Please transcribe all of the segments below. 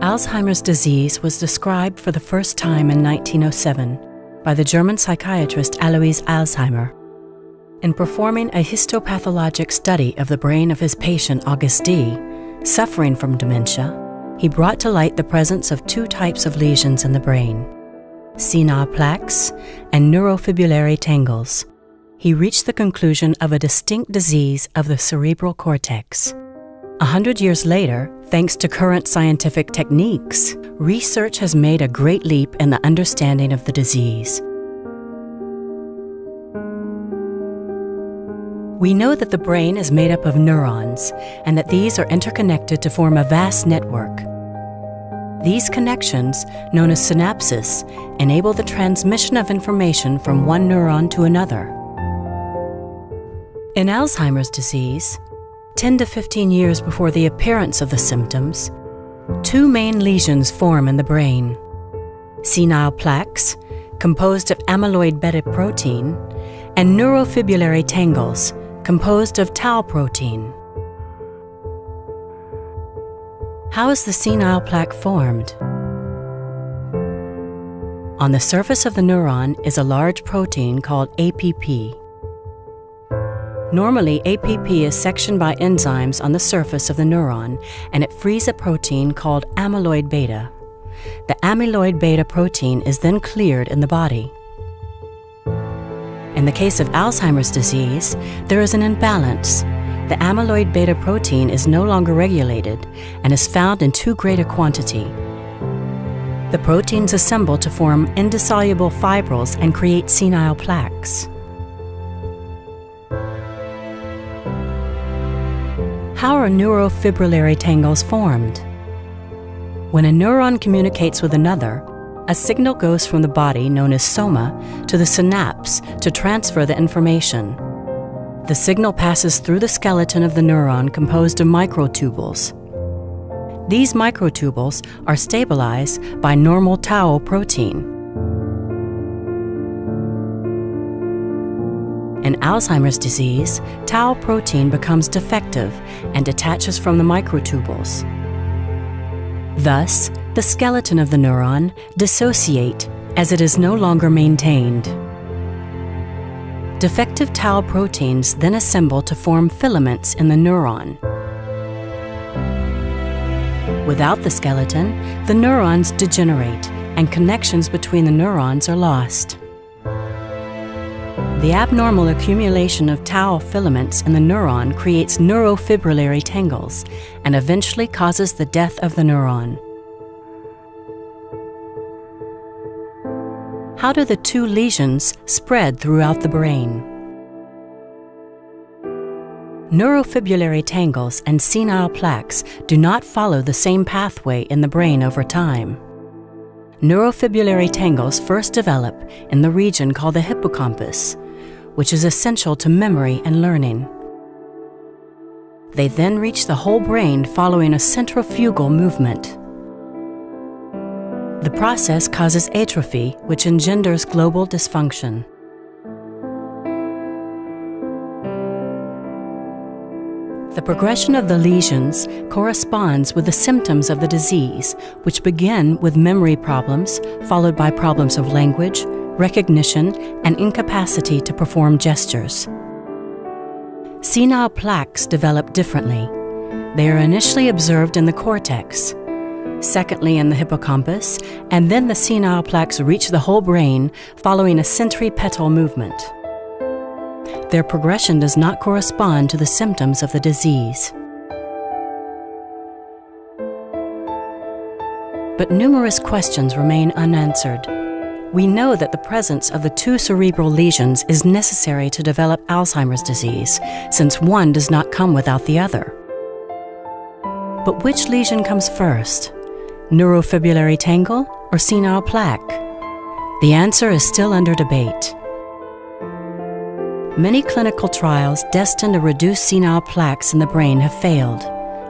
Alzheimer's disease was described for the first time in 1907 by the German psychiatrist Alois Alzheimer. In performing a histopathologic study of the brain of his patient Auguste D., suffering from dementia, he brought to light the presence of two types of lesions in the brain: senile plaques and neurofibrillary tangles. He reached the conclusion of a distinct disease of the cerebral cortex. 100 years later, thanks to current scientific techniques, research has made a great leap in the understanding of the disease. We know that the brain is made up of neurons and that these are interconnected to form a vast network. These connections, known as synapses, enable the transmission of information from one neuron to another. In Alzheimer's disease, 10 to 15 years before the appearance of the symptoms, two main lesions form in the brain: senile plaques, composed of amyloid beta protein, and neurofibrillary tangles, composed of tau protein. How is the senile plaque formed? On the surface of the neuron is a large protein called APP. Normally, APP is sectioned by enzymes on the surface of the neuron, and it frees a protein called amyloid beta. The amyloid beta protein is then cleared in the body. In the case of Alzheimer's disease, there is an imbalance. The amyloid beta protein is no longer regulated and is found in too great a quantity. The proteins assemble to form indissoluble fibrils and create senile plaques. How are neurofibrillary tangles formed? When a neuron communicates with another, a signal goes from the body, known as soma, to the synapse to transfer the information. The signal passes through the skeleton of the neuron composed of microtubules. These microtubules are stabilized by normal tau protein. In Alzheimer's disease, tau protein becomes defective and detaches from the microtubules. Thus, the skeleton of the neuron dissociates as it is no longer maintained. Defective tau proteins then assemble to form filaments in the neuron. Without the skeleton, the neurons degenerate and connections between the neurons are lost. The abnormal accumulation of tau filaments in the neuron creates neurofibrillary tangles and eventually causes the death of the neuron. How do the two lesions spread throughout the brain? Neurofibrillary tangles and senile plaques do not follow the same pathway in the brain over time. Neurofibrillary tangles first develop in the region called the hippocampus, which is essential to memory and learning. They then reach the whole brain following a centrifugal movement. The process causes atrophy, which engenders global dysfunction. The progression of the lesions corresponds with the symptoms of the disease, which begin with memory problems, followed by problems of language, recognition, and incapacity to perform gestures. Senile plaques develop differently. They are initially observed in the cortex, secondly in the hippocampus, and then the senile plaques reach the whole brain following a centripetal movement. Their progression does not correspond to the symptoms of the disease. But numerous questions remain unanswered. We know that the presence of the two cerebral lesions is necessary to develop Alzheimer's disease, since one does not come without the other. But which lesion comes first? Neurofibrillary tangle or senile plaque? The answer is still under debate. Many clinical trials destined to reduce senile plaques in the brain have failed.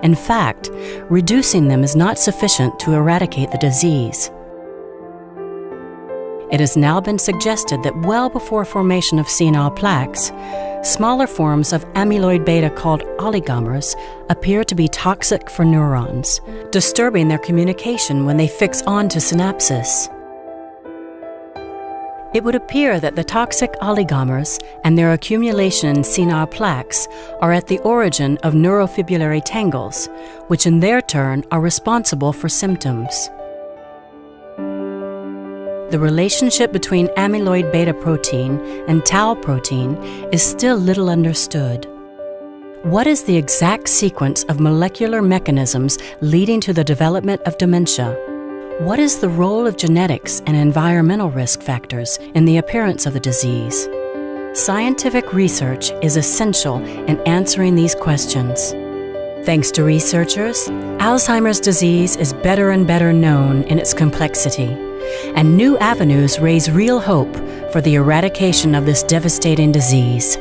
In fact, reducing them is not sufficient to eradicate the disease. It has now been suggested that well before formation of senile plaques, smaller forms of amyloid beta called oligomers appear to be toxic for neurons, disturbing their communication when they fix onto synapses. It would appear that the toxic oligomers and their accumulation in senile plaques are at the origin of neurofibrillary tangles, which in their turn are responsible for symptoms. The relationship between amyloid beta protein and tau protein is still little understood. What is the exact sequence of molecular mechanisms leading to the development of dementia? What is the role of genetics and environmental risk factors in the appearance of the disease? Scientific research is essential in answering these questions. Thanks to researchers, Alzheimer's disease is better and better known in its complexity, and new avenues raise real hope for the eradication of this devastating disease.